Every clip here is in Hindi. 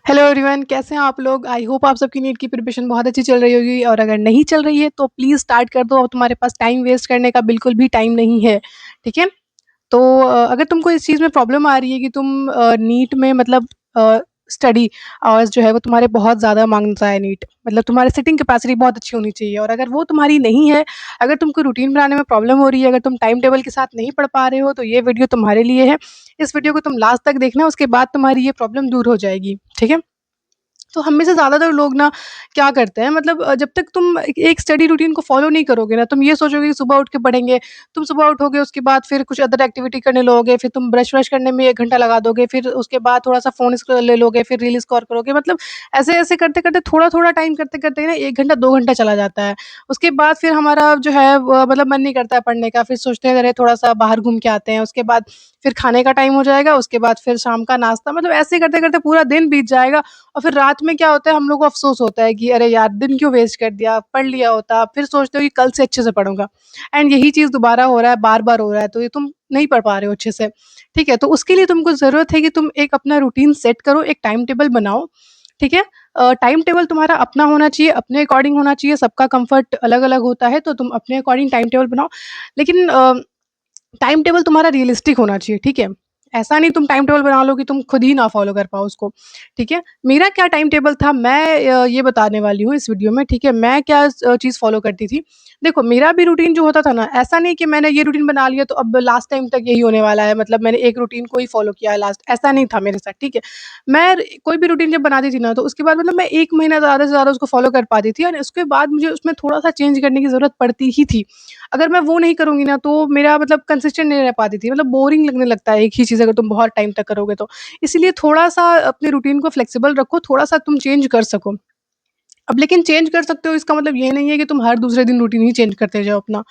हेलो एवरीवन, कैसे हैं आप लोग? आई होप आप सबकी नीट की प्रिपरेशन बहुत अच्छी चल रही होगी और अगर नहीं चल रही है तो प्लीज़ स्टार्ट कर दो। अब तुम्हारे पास टाइम वेस्ट करने का बिल्कुल भी टाइम नहीं है, ठीक है? तो अगर तुमको इस चीज़ में प्रॉब्लम आ रही है कि तुम नीट में मतलब स्टडी आवर्स जो है वो तुम्हारे बहुत ज़्यादा माँगता है नीट, मतलब तुम्हारी सिटिंग कैपेसिटी बहुत अच्छी होनी चाहिए और अगर वो तुम्हारी नहीं है, अगर तुमको रूटीन बनाने में प्रॉब्लम हो रही है, अगर तुम टाइम टेबल के साथ नहीं पढ़ पा रहे हो, तो ये वीडियो तुम्हारे लिए है। इस वीडियो को तुम लास्ट तक देखना, उसके बाद तुम्हारी ये प्रॉब्लम दूर हो जाएगी, ठीक है? तो हम में से ज़्यादातर लोग ना क्या करते हैं मतलब जब तक तुम एक स्टडी रूटीन को फॉलो नहीं करोगे ना, तुम ये सोचोगे कि सुबह उठ के पढ़ेंगे, तुम सुबह उठोगे उसके बाद फिर कुछ अदर एक्टिविटी करने लगोगे, फिर तुम ब्रश-व्रश करने में 1 घंटा लगा दोगे, फिर उसके बाद थोड़ा-सा फ़ोन ले लोगे, फिर रील स्क्रॉल करोगे, मतलब ऐसे-ऐसे करते-करते थोड़ा-थोड़ा टाइम करते-करते ना 1 घंटा 2 घंटा चला जाता है। उसके बाद फिर हमारा जो है मतलब मन नहीं करता है पढ़ने का, फिर सोचते हैं अरे थोड़ा-सा बाहर घूम के आते हैं, उसके बाद फिर खाने का टाइम हो जाएगा, उसके बाद फिर शाम का नाश्ता, मतलब ऐसे करते-करते पूरा दिन बीत जाएगा और फिर रात में क्या होता है, हम लोग को अफ़सोस होता है कि अरे यार! दिन क्यों वेस्ट कर दिया, पढ़ लिया होता। फिर सोचते हो कि कल से अच्छे से पढ़ूँगा एंड यही चीज़ दोबारा हो रहा है, बार-बार हो रहा है, तो ये तुम नहीं पढ़ पा रहे हो अच्छे से, ठीक है? तो उसके लिए तुमको ज़रूरत है कि तुम एक अपना रूटीन सेट करो, एक टाइम टेबल बनाओ, ठीक है? टाइम टेबल तुम्हारा अपना होना चाहिए, अपने अकॉर्डिंग होना चाहिए, सबका कम्फ़र्ट अलग-अलग होता है, तो तुम अपने अकॉर्डिंग टाइम टेबल बनाओ। लेकिन टाइम टेबल तुम्हारा रियलिस्टिक होना चाहिए, ठीक है? ऐसा नहीं तुम टाइम टेबल बना लो कि तुम खुद ही ना फ़ॉलो कर पाओ उसको, ठीक है? मेरा क्या टाइम टेबल था मैं ये बताने वाली हूँ इस वीडियो में, ठीक है? मैं क्या चीज़ फ़ॉलो करती थी। देखो मेरा भी रूटीन जो होता था ना, ऐसा नहीं कि मैंने ये रूटीन बना लिया तो अब लास्ट टाइम तक यही होने वाला है, मतलब मैंने एक रूटीन को ही फ़ॉलो किया है लास्ट, ऐसा नहीं था मेरे साथ, ठीक है? मैं कोई भी रूटीन जब बनाती थी ना, तो उसके बाद मतलब मैं 1 महीना ज़्यादा से ज़्यादा उसको फ़ॉलो कर पाती थी और उसके बाद मुझे उसमें थोड़ा-सा चेंज करने की ज़रूरत पड़ती ही थी। अगर मैं वो नहीं करूँगी ना तो मेरा मतलब कंसिस्टेंट नहीं रह पाती थी, मतलब बोरिंग लगने लगता है एक ही चीज़ अगर तुम बहुत टाइम तक करोगे तो। इसीलिए थोड़ा-सा अपने रूटीन को फ्लेक्सिबल रखो, थोड़ा-सा तुम चेंज कर सको। अब लेकिन चेंज कर सकते हो इसका मतलब ये नहीं है कि तुम हर दूसरे दिन रूटीन ही चेंज करते जाओ अपना।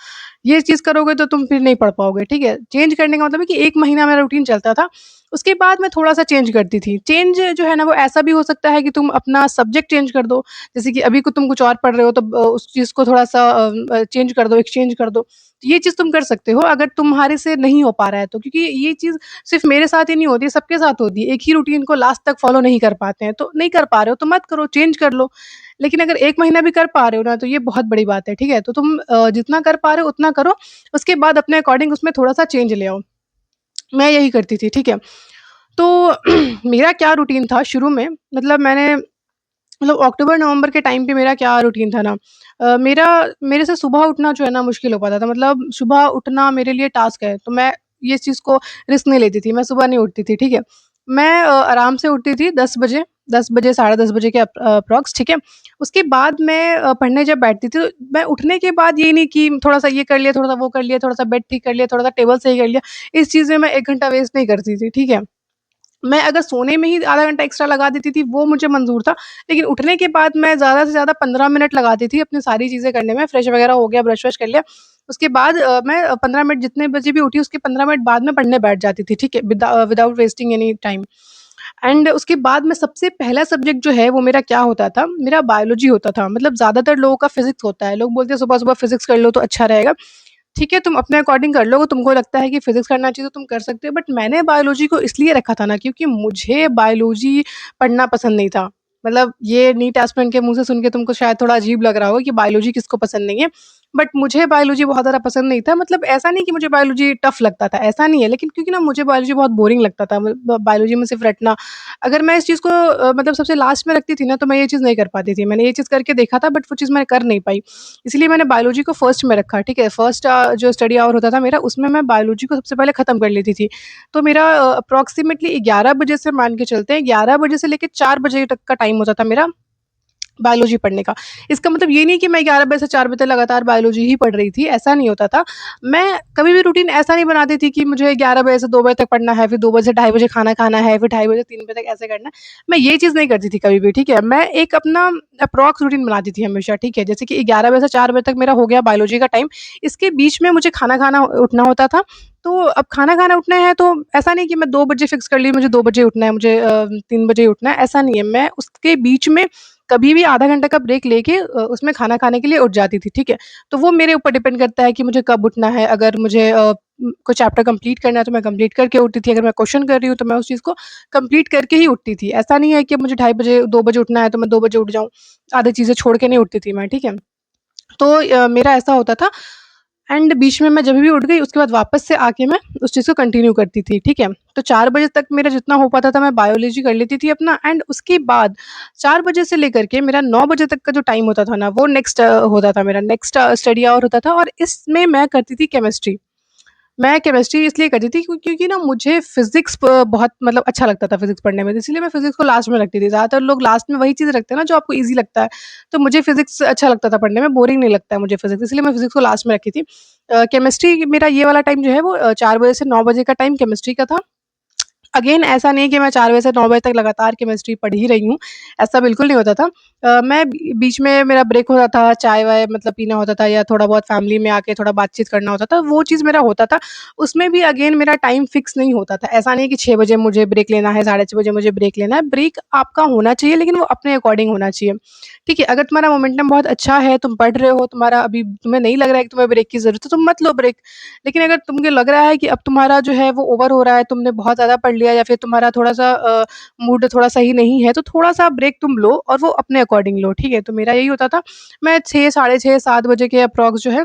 ये चीज़ करोगे तो तुम फिर नहीं पढ़ पाओगे, ठीक है? चेंज करने का मतलब है कि 1 महीना मेरा रूटीन चलता था, उसके बाद मैं थोड़ा-सा चेंज करती थी। चेंज जो है ना वो ऐसा भी हो सकता है कि तुम अपना सब्जेक्ट चेंज कर दो, जैसे कि अभी को तुम कुछ और पढ़ रहे हो तो उस चीज़ को थोड़ा-सा चेंज कर दो, एक्सचेंज कर दो। तो ये चीज़ तुम कर सकते हो अगर तुम्हारे से नहीं हो पा रहा है तो, क्योंकि ये चीज़ सिर्फ़ मेरे साथ ही नहीं होती है, सबके साथ होती है। एक ही रूटीन को लास्ट तक फ़ॉलो नहीं कर पाते हैं, तो नहीं कर पा रहे हो तो मत करो, चेंज कर लो। लेकिन अगर 1 महीना भी कर पा रहे हो ना, तो ये बहुत बड़ी बात है, ठीक है? तो तुम जितना कर पा रहे हो उतना करो, उसके बाद अपने अकॉर्डिंग उसमें थोड़ा-सा चेंज ले आओ। मैं यही करती थी, ठीक है? तो मेरा क्या रूटीन था शुरू में, मतलब मैंने मतलब अक्टूबर-नवंबर के टाइम पे मेरा क्या रूटीन था ना, मेरा मेरे से सुबह उठना जो है ना मुश्किल हो पाता था, मतलब सुबह उठना मेरे लिए टास्क है, तो मैं ये चीज़ को रिस्क नहीं लेती थी, मैं सुबह नहीं उठती थी, ठीक है? मैं आराम से उठती थी 10 बजे, साढ़े 10 बजे के अप्रॉक्स, ठीक है? उसके बाद मैं पढ़ने जब बैठती थी, तो मैं उठने के बाद ये नहीं कि थोड़ा-सा ये कर लिया, थोड़ा-सा वो कर लिया, थोड़ा-सा बेड ठीक कर लिया, थोड़ा-सा टेबल सही कर लिया, इस चीज़ में मैं 1 घंटा वेस्ट नहीं करती थी, ठीक है? मैं अगर सोने में ही आधा घंटा एक्स्ट्रा लगा देती थी, वो मुझे मंज़ूर था। लेकिन उठने के बाद मैं ज़्यादा से ज़्यादा 15 मिनट लगाती थी अपनी सारी चीज़ें करने में, फ्रेश वगैरह हो गया, ब्रश-वश कर लिया। उसके बाद मैं 15 मिनट जितने बजे भी उठी, उसके 15 मिनट बाद में पढ़ने बैठ जाती थी, ठीक है? Without wasting any time. And उसके बाद में सबसे पहला सब्जेक्ट जो है, वो मेरा क्या होता था, मेरा बायोलॉजी होता था। मतलब ज़्यादातर लोगों का फिज़िक्स होता है। लोग बोलते हैं सुबह-सुबह फिज़िक्स कर लो तो अच्छा रहेगा। ठीक है, तुम अपने अकॉर्डिंग कर लो, तुमको लगता है कि फ़िज़िक्स करना चाहिए तो तुम कर सकते हो, बट मैंने बायोलॉजी को इसलिए रखा था ना क्योंकि मुझे बायोलॉजी पढ़ना पसंद नहीं था। मतलब ये नीट एस्पिरेंट के मुँह से सुन के तुमको शायद थोड़ा अजीब लग रहा होगा कि बायोलॉजी किसको पसंद नहीं है, बट मुझे बायोलॉजी बहुत ज़्यादा पसंद नहीं था। मतलब ऐसा नहीं कि मुझे बायोलॉजी टफ़ लगता था, ऐसा नहीं है, लेकिन क्योंकि ना मुझे बायोलॉजी बहुत बोरिंग लगता था। बायोलॉजी में सिर्फ़ रटना, अगर मैं इस चीज़ को मतलब सबसे लास्ट में रखती थी ना, तो मैं ये चीज़ नहीं कर पाती थी। मैंने ये चीज़ करके देखा था, बट वो चीज़ मैं कर नहीं पाई। इसलिए मैंने बायोलॉजी को फर्स्ट में रखा, ठीक है? फर्स्ट जो स्टडी आवर होता था मेरा, उसमें मैं बायोलॉजी को सबसे पहले ख़त्म कर लेती थी। तो मेरा अप्रॉक्सिमेटली 11 बजे से मान के चलते हैं, 11 बजे से लेके 4 बजे तक का टाइम होता था मेरा बायोलॉजी पढ़ने का। इसका मतलब ये नहीं कि मैं 11 बजे से 4 बजे तक लगातार बायोलॉजी ही पढ़ रही थी, ऐसा नहीं होता था। मैं कभी भी रूटीन ऐसा नहीं बनाती थी कि मुझे 11 बजे से 2 बजे तक पढ़ना है, फिर 2 बजे से ढाई बजे खाना खाना है, फिर ढाई बजे से 3 बजे तक ऐसे करना है। मैं ये चीज़ नहीं करती थी कभी भी, ठीक है? मैं एक अपना अप्रॉक्स रूटीन बनाती थी हमेशा, ठीक है? जैसे कि 11 बजे से 4 बजे तक मेरा हो गया बायोलॉजी का टाइम, इसके बीच में मुझे खाना खाना उठना होता था। तो अब खाना खाना उठना है तो ऐसा नहीं कि मैं 2 बजे फिक्स कर ली, मुझे 2 बजे उठना है, मुझे 3 बजे उठना है, ऐसा नहीं है। मैं उसके बीच में कभी भी आधा घंटे का ब्रेक लेके उसमें खाना खाने के लिए उठ जाती थी, ठीक है? तो वो मेरे ऊपर डिपेंड करता है कि मुझे कब उठना है। अगर मुझे कोई चैप्टर कंप्लीट करना है तो मैं कंप्लीट करके उठती थी। अगर मैं क्वेश्चन कर रही हूँ तो मैं उस चीज़ को कंप्लीट करके ही उठती थी। ऐसा नहीं है कि मुझे ढाई बजे 2 बजे उठना है तो मैं 2 बजे उठ जाऊँ। आधी चीज़ें छोड़ के नहीं उठती थी मैं, ठीक है? तो मेरा ऐसा होता था एंड बीच में मैं जभी भी उठ गई उसके बाद वापस से आके मैं उस चीज़ को कंटिन्यू करती थी, ठीक है? तो 4 बजे तक मेरा जितना हो पाता था मैं बायोलॉजी कर लेती थी अपना एंड उसके बाद 4 बजे से लेकर के मेरा 9 बजे तक का जो टाइम होता था ना वो नेक्स्ट होता था मेरा नेक्स्ट स्टडी आवर होता था और इसमें मैं करती थी केमिस्ट्री। मैं केमिस्ट्री इसलिए करती थी क्योंकि ना मुझे फ़िज़िक्स बहुत मतलब अच्छा लगता था फ़िज़िक्स पढ़ने में, तो इसीलिए मैं फ़िज़िक्स को लास्ट में रखती थी। ज़्यादातर लोग लास्ट में वही चीज़ रखते हैं ना जो आपको ईज़ी लगता है, तो मुझे फ़िज़िक्स अच्छा लगता था पढ़ने में, बोरिंग नहीं लगता है मुझे फ़िज़िक्स, इसलिए मैं फ़िज़िक्स को लास्ट में रखी थी। केमिस्ट्री मेरा ये वाला टाइम जो है वो 4 बजे से 9 बजे का टाइम केमिस्ट्री का था। अगेन ऐसा नहीं है कि मैं 4 बजे से 9 बजे तक लगातार केमिस्ट्री पढ़ ही रही हूँ, ऐसा बिल्कुल नहीं होता था। मैं बीच में मेरा ब्रेक होता था, चाय-वाय मतलब पीना होता था या थोड़ा बहुत फैमिली में आके थोड़ा बातचीत करना होता था, वो चीज़ मेरा होता था। उसमें भी अगेन मेरा टाइम फिक्स नहीं होता था, ऐसा नहीं है कि 6 बजे मुझे ब्रेक लेना है, साढ़े 6 बजे मुझे ब्रेक लेना है। ब्रेक आपका होना चाहिए लेकिन वो अपने अकॉर्डिंग होना चाहिए, ठीक है? अगर तुम्हारा मोमेंटम बहुत अच्छा है, तुम पढ़ रहे हो, तुम्हारा अभी तुम्हें नहीं लग रहा है कि तुम्हें ब्रेक की ज़रूरत है, तुम मत लो ब्रेक। लेकिन अगर तुमको लग रहा है कि अब तुम्हारा जो है वो ओवर हो रहा है, तुमने बहुत ज़्यादा पढ़ लिया या फिर तुम्हारा थोड़ा-सा मूड थोड़ा सही नहीं है, तो थोड़ा-सा ब्रेक तुम लो और वो अपने अकॉर्डिंग लो, ठीक है? तो मेरा यही होता था, मैं 6 साढ़े 6 7 बजे के अप्रॉक्स जो है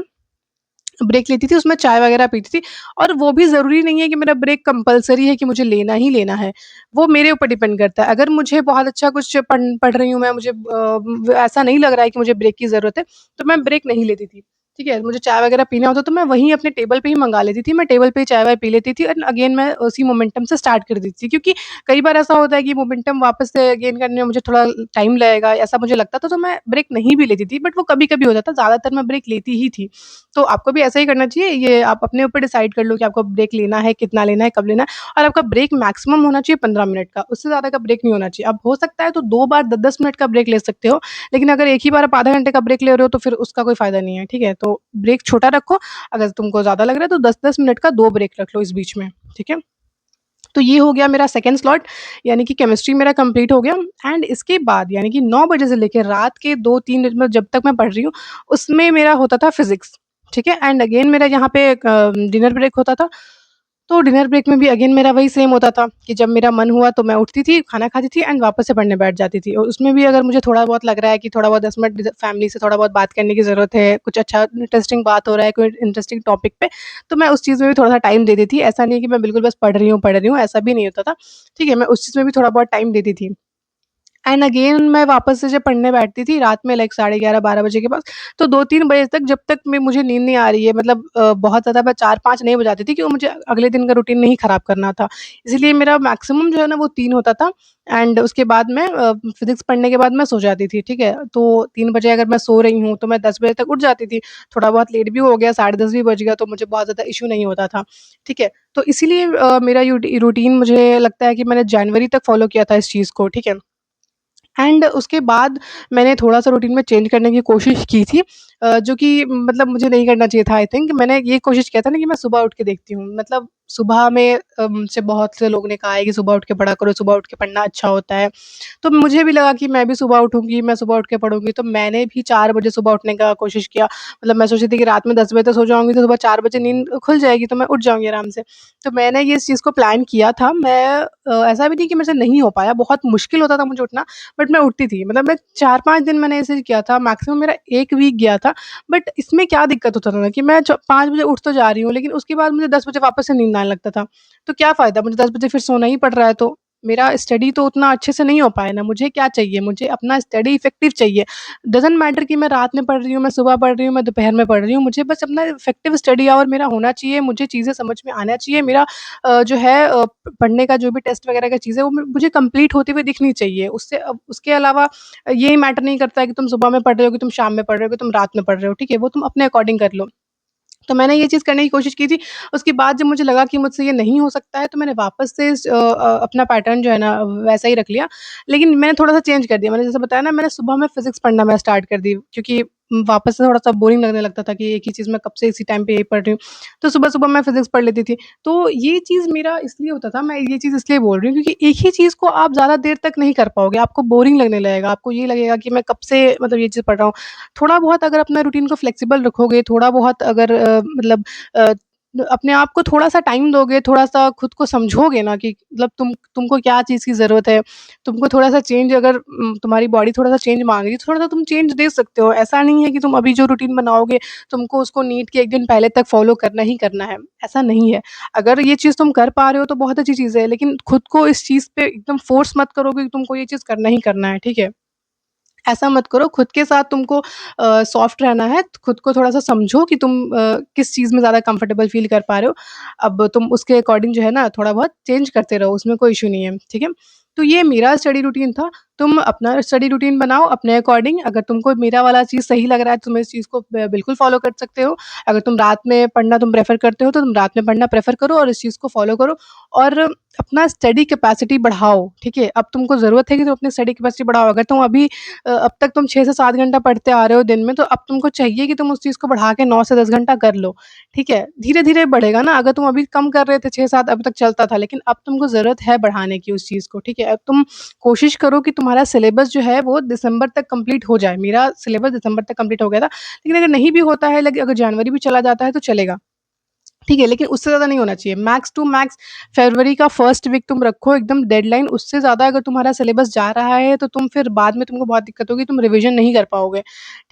ब्रेक लेती थी, उसमें चाय वगैरह पीती थी और वो भी ज़रूरी नहीं है कि मेरा ब्रेक कंपल्सरी है कि मुझे लेना ही लेना है। वो मेरे ऊपर डिपेंड करता है। अगर मुझे बहुत अच्छा कुछ पढ़ पढ़ रही हूँ मैं, मुझे ऐसा नहीं लग रहा है कि मुझे ब्रेक की ज़रूरत है, तो मैं ब्रेक नहीं लेती थी। ठीक है? मुझे चाय वगैरह पीना होता तो मैं वहीं अपने टेबल पे ही मँगा लेती थी। मैं टेबल पे ही चाय-वाय पी लेती थी एंड अगेन मैं उसी मोमेंटम से स्टार्ट कर देती थी क्योंकि कई बार ऐसा होता है कि मोमेंटम वापस से गेन करने में मुझे थोड़ा टाइम लगेगा, ऐसा मुझे लगता था, तो मैं ब्रेक नहीं भी लेती थी। बट वो कभी-कभी होता था, ज़्यादातर मैं ब्रेक लेती ही थी। तो आपको भी ऐसा ही करना चाहिए, ये आप अपने ऊपर डिसाइड कर लो कि आपको ब्रेक लेना है, कितना लेना है, कब लेना है और आपका ब्रेक मैक्सिमम होना चाहिए 15 मिनट का, उससे ज़्यादा का ब्रेक नहीं होना चाहिए। अब हो सकता है तो 2 बार 10-10 मिनट का ब्रेक ले सकते हो, लेकिन अगर एक ही बार आप आधा घंटे का ब्रेक ले रहे हो तो फिर उसका कोई फ़ायदा नहीं है, ठीक है? तो ब्रेक छोटा रखो, अगर तुमको ज़्यादा लग रहा है तो 10-10 मिनट का 2 ब्रेक रख लो इस बीच में, ठीक है? तो ये हो गया मेरा सेकंड स्लॉट यानी कि केमिस्ट्री मेरा कंप्लीट हो गया एंड इसके बाद यानी कि 9 बजे से लेके रात के 2-3 बजे जब तक मैं पढ़ रही हूँ, उसमें मेरा होता था फिज़िक्स, ठीक है? एंड अगेन मेरा यहाँ पे एक डिनर ब्रेक होता था। तो डिनर ब्रेक में भी अगेन मेरा वही सेम होता था कि जब मेरा मन हुआ तो मैं उठती थी, खाना खाती थी एंड वापस से पढ़ने बैठ जाती थी। और उसमें भी अगर मुझे थोड़ा बहुत लग रहा है कि थोड़ा बहुत 10 मिनट फैमिली से थोड़ा बहुत बात करने की ज़रूरत है, कुछ अच्छा इंटरेस्टिंग बात हो रहा है, कोई इंटरेस्टिंग टॉपिक पे, तो मैं उस चीज़ में भी थोड़ा-सा टाइम दे देती थी। ऐसा नहीं है कि मैं बिल्कुल बस पढ़ रही हूँ, ऐसा भी नहीं होता था। ठीक है, मैं उस चीज़ में भी थोड़ा बहुत टाइम देती थी। एंड अगेन मैं वापस से जब पढ़ने बैठती थी रात में लाइक साढ़े 11-12 बजे के पास, तो 2-3 बजे तक जब तक मैं मुझे नींद नहीं आ रही है मतलब बहुत ज़्यादा मैं 4-5 नहीं बजाती थी क्योंकि मुझे अगले दिन का रूटीन नहीं खराब करना था। इसीलिए मेरा मैक्सिमम जो है ना वो 3 होता था एंड उसके बाद मैं फिज़िक्स पढ़ने के बाद मैं सो जाती थी, ठीक है? तो 3 बजे अगर मैं सो रही हूँ, तो मैं 10 बजे तक उठ जाती थी। थोड़ा बहुत लेट भी हो गया, साढ़े 10 भी बज गया तो मुझे बहुत ज़्यादा इश्यू नहीं होता था, ठीक है? तो इसीलिए मेरा रूटीन मुझे लगता है कि मैंने जनवरी तक फ़ॉलो किया था इस चीज़ को, ठीक है? एंड उसके बाद मैंने थोड़ा-सा रूटीन में चेंज करने की कोशिश की थी जो कि मतलब मुझे नहीं करना चाहिए था आई थिंक। मैंने ये कोशिश किया था ना कि मैं सुबह उठ के देखती हूँ। मतलब सुबह में मुझसे बहुत से लोगों ने कहा है कि सुबह उठ के पढ़ा करो, सुबह उठ के पढ़ना अच्छा होता है। तो मुझे भी लगा कि मैं भी सुबह उठूँगी, मैं सुबह उठ के पढ़ूँगी। तो मैंने भी 4 बजे सुबह उठने का कोशिश किया। मतलब मैं सोची थी कि रात में 10 बजे तक सो जाऊँगी तो सुबह 4 बजे नींद खुल जाएगी तो मैं उठ जाऊँगी आराम से। तो मैंने ये इस चीज़ को प्लान किया था। मैं ऐसा भी नहीं कि मेरे से नहीं हो पाया, बहुत मुश्किल होता था मुझे उठना। बट मैं उठती थी। मतलब मैं 4-5 दिन मैंने ऐसे ही किया था, मैक्सिमम मेरा 1 वीक गया था। बट इसमें क्या दिक्कत होता था ना कि मैं 5 बजे उठ तो जा रही हूँ, लेकिन उसके बाद मुझे 10 बजे वापस से नींद आने लगता था। तो क्या फ़ायदा मुझे 10 बजे फिर सोना ही पड़ रहा है तो। मेरा स्टडी तो उतना अच्छे से नहीं हो पाया ना, मुझे क्या चाहिए? मुझे अपना स्टडी इफ़ेक्टिव चाहिए। डज़न्ट मैटर कि मैं रात में पढ़ रही हूँ, मैं सुबह पढ़ रही हूँ, मैं दोपहर में पढ़ रही हूँ, मुझे बस अपना इफ़ेक्टिव स्टडी आवर मेरा होना चाहिए, मुझे चीज़ें समझ में आना चाहिए, मेरा जो है पढ़ने का जो भी टेस्ट वगैरह का चीज़ है वो मुझे कंप्लीट होती हुई दिखनी चाहिए। उससे उसके अलावा ये मैटर नहीं करता है कि तुम सुबह में पढ़ रहे हो, कि तुम शाम में पढ़ रहे हो, कि तुम रात में पढ़ रहे हो, ठीक है? वो तुम अपने अकॉर्डिंग कर लो। तो मैंने ये चीज़ करने की कोशिश की थी। उसके बाद जब मुझे लगा कि मुझसे ये नहीं हो सकता है, तो मैंने वापस से अपना पैटर्न जो है ना वैसा ही रख लिया। लेकिन मैंने थोड़ा-सा चेंज कर दिया। मैंने जैसे बताया ना मैंने सुबह में फ़िज़िक्स पढ़ना मैं स्टार्ट कर दी क्योंकि वापस से थोड़ा-सा बोरिंग लगने लगता था कि एक ही चीज़ मैं कब से इसी टाइम पे यही पढ़ रही हूँ। तो सुबह-सुबह मैं फिज़िक्स पढ़ लेती थी। तो ये चीज़ मेरा इसलिए होता था, मैं ये चीज़ इसलिए बोल रही हूँ क्योंकि एक ही चीज़ को आप ज़्यादा देर तक नहीं कर पाओगे, आपको बोरिंग लगने लगेगा, आपको ये लगेगा कि मैं कब से मतलब ये चीज़ पढ़ रहा हूँ। थोड़ा बहुत अगर अपना रूटीन को फ्लेक्सिबल रखोगे, थोड़ा बहुत अगर मतलब अ, अपने आप को थोड़ा-सा टाइम दोगे, थोड़ा-सा खुद को समझोगे ना कि मतलब तुमको क्या चीज़ की ज़रूरत है, तुमको थोड़ा-सा चेंज अगर तुम्हारी बॉडी थोड़ा-सा चेंज माँग रही है, तो थोड़ा-सा तुम चेंज दे सकते हो। ऐसा नहीं है कि तुम अभी जो रूटीन बनाओगे, तुमको उसको नीट के 1 दिन पहले तक फ़ॉलो करना ही करना है, ऐसा नहीं है। अगर ये चीज़ तुम कर पा रहे हो तो बहुत अच्छी चीज़ है, लेकिन खुद को इस चीज़ पे एकदम फ़ोर्स मत करो कि तुमको ये चीज़ करना ही करना है, ठीक है? ऐसा मत करो, खुद के साथ तुमको सॉफ्ट रहना है, खुद को थोड़ा-सा समझो कि तुम किस चीज़ में ज़्यादा कंफर्टेबल फ़ील कर पा रहे हो। अब तुम उसके अकॉर्डिंग जो है ना थोड़ा बहुत चेंज करते रहो, उसमें कोई इश्यू नहीं है, ठीक है? तो ये मेरा स्टडी रूटीन था, तुम अपना स्टडी रूटीन बनाओ अपने अकॉर्डिंग, अगर तुमको मेरा वाला चीज़ सही लग रहा है, तुम इस चीज़ को बिल्कुल फ़ॉलो कर सकते हो। अगर तुम रात में पढ़ना तुम प्रेफ़र करते हो, तो तुम रात में पढ़ना प्रेफ़र करो और इस चीज़ को फ़ॉलो करो और अपना स्टडी कैपेसिटी बढ़ाओ, ठीक है? अब तुमको ज़रूरत है कि तुम अपनी स्टडी कैपेसिटी बढ़ाओ, अगर तुम अभी अब तक तुम 6 से 7 घंटा पढ़ते आ रहे हो दिन में, तो अब तुमको चाहिए कि तुम उस चीज़ को बढ़ा के 9 से 10 घंटा कर लो, ठीक है? धीरे-धीरे बढ़ेगा ना, अगर तुम अभी कम कर रहे थे 6-7 अभी तक चलता था, लेकिन अब तुमको ज़रूरत है बढ़ाने की उस चीज़ को, ठीक है? अब तुम कोशिश करो कि तुम्हारा सिलेबस जो है वो दिसंबर तक कंप्लीट हो जाए। मेरा सिलेबस दिसंबर तक कंप्लीट हो गया था, लेकिन अगर नहीं भी होता है, अगर जनवरी भी चला जाता है तो चलेगा। ठीक है, लेकिन उससे ज़्यादा नहीं होना चाहिए। मैक्स टू मैक्स फरवरी का फर्स्ट वीक तुम रखो एकदम डेडलाइन, उससे ज़्यादा अगर तुम्हारा सिलेबस जा रहा है, तो तुम फिर बाद में तुमको बहुत दिक्कत होगी, तुम रिविज़न नहीं कर पाओगे,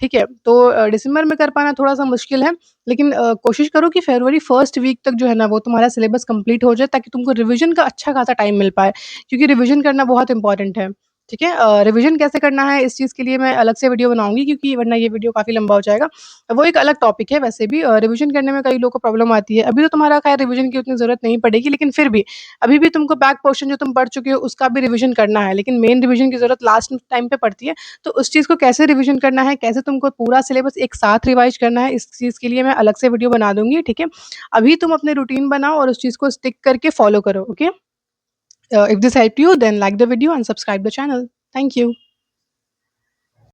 ठीक है? तो दिसंबर में कर पाना थोड़ा-सा मुश्किल है, लेकिन कोशिश करो कि फरवरी फर्स्ट वीक तक जो है ना, वो तुम्हारा सिलेबस कंप्लीट हो जाए, ताकि तुमको रिविज़न का अच्छा खासा टाइम मिल पाए, क्योंकि रिविज़न करना बहुत इम्पोर्टेंट है, ठीक है? रिविज़न कैसे करना है, इस चीज़ के लिए मैं अलग से वीडियो बनाऊँगी, क्योंकि वरना ये वीडियो काफ़ी लंबा हो जाएगा। वो एक अलग टॉपिक है वैसे भी, रिविज़न करने में कई लोगों को प्रॉब्लम आती है। अभी तो तुम्हारा ख़ैर रिविज़न की उतनी ज़रूरत नहीं पड़ेगी, लेकिन फिर भी अभी भी तुमको बैक पोर्शन जो तुम पढ़ चुके हो उसका भी रिविज़न करना है, लेकिन मेन रिविज़न की ज़रूरत लास्ट टाइम पे पड़ती है। तो उस चीज़ को कैसे रिविज़न करना है, कैसे तुमको पूरा सिलेबस एक साथ रिवाइज़ करना है, इस चीज़ के लिए मैं अलग से वीडियो बना दूँगी, ठीक है? अभी तुम अपने रूटीन बनाओ और उस चीज़ को स्टिक करके फ़ॉलो करो, okay? If this helped you then like the video and subscribe the channel. Thank you.